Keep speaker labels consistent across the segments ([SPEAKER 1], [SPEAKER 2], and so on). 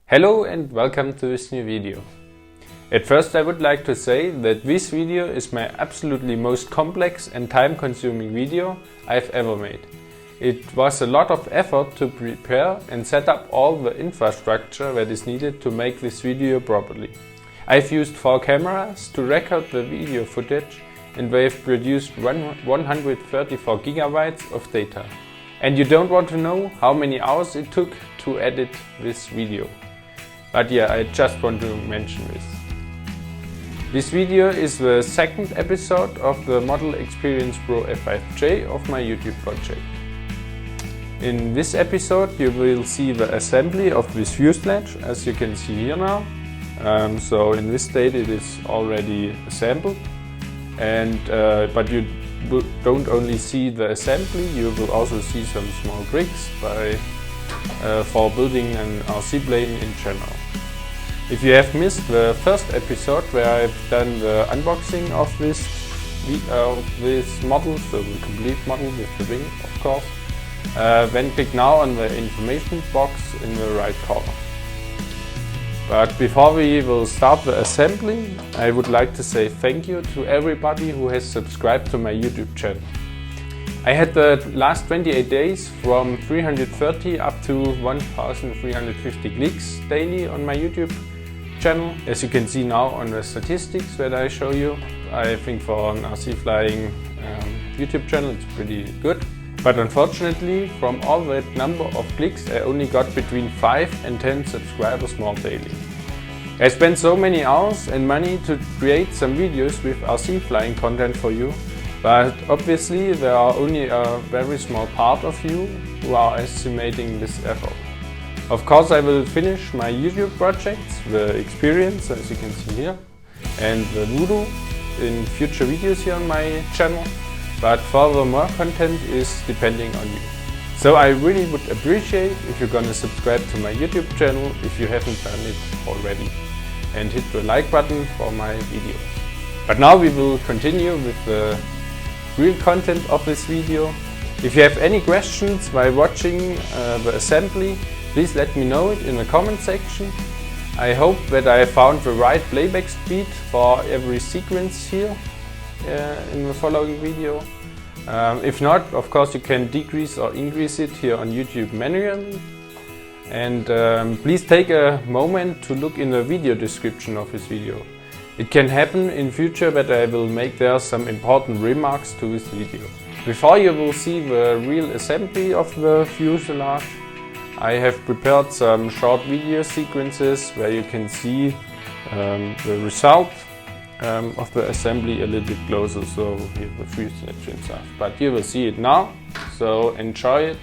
[SPEAKER 1] Hello and welcome to this new video. At first I would like to say that this video is my absolutely most complex and time-consuming video I've ever made. It was a lot of effort to prepare and set up all the infrastructure that is needed to make this video properly. I've used 4 cameras to record the video footage and they've produced 134 gigabytes of data. And you don't want to know how many hours it took to edit this video. But yeah, I just want to mention this. This video is the second episode of the model Xperience Pro F5J of my YouTube project. In this episode you will see the assembly of this fuselage, as you can see here now. So in this state it is already assembled, and but you don't only see the assembly, you will also see some small tricks for building an RC plane in general. If you have missed the first episode where I've done the unboxing of this model, so the complete model with the wing of course, then click now on the information box in the right corner. But before we will start the assembly, I would like to say thank you to everybody who has subscribed to my YouTube channel. I had the last 28 days from 330 up to 1350 clicks daily on my YouTube channel. As you can see now on the statistics that I show you, I think for an RC flying YouTube channel it's pretty good. But unfortunately, from all that number of clicks, I only got between 5 and 10 subscribers more daily. I spent so many hours and money to create some videos with RC flying content for you, but obviously there are only a very small part of you who are estimating this effort. Of course I will finish my YouTube projects, the Xperience, as you can see here, and the Voodoo in future videos here on my channel. But further more content is depending on you. So I really would appreciate if you're gonna subscribe to my YouTube channel if you haven't done it already, and hit the like button for my videos. But now we will continue with the real content of this video. If you have any questions while watching the assembly, please let me know it in the comment section. I hope that I found the right playback speed for every sequence here in the following video. If not, of course you can decrease or increase it here on YouTube manually. And please take a moment to look in the video description of this video. It can happen in future that I will make there some important remarks to this video. Before you will see the real assembly of the fuselage, I have prepared some short video sequences where you can see the result of the assembly a little bit closer, so here the fuselage and stuff. But you will see it now, so enjoy it.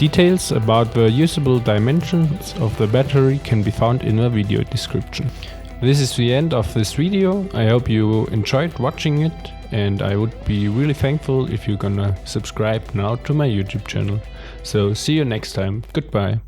[SPEAKER 2] Details about the usable dimensions of the battery can be found in the video description. This is the end of this video. I hope you enjoyed watching it, and I would be really thankful if you're gonna subscribe now to my YouTube channel. So see you next time. Goodbye.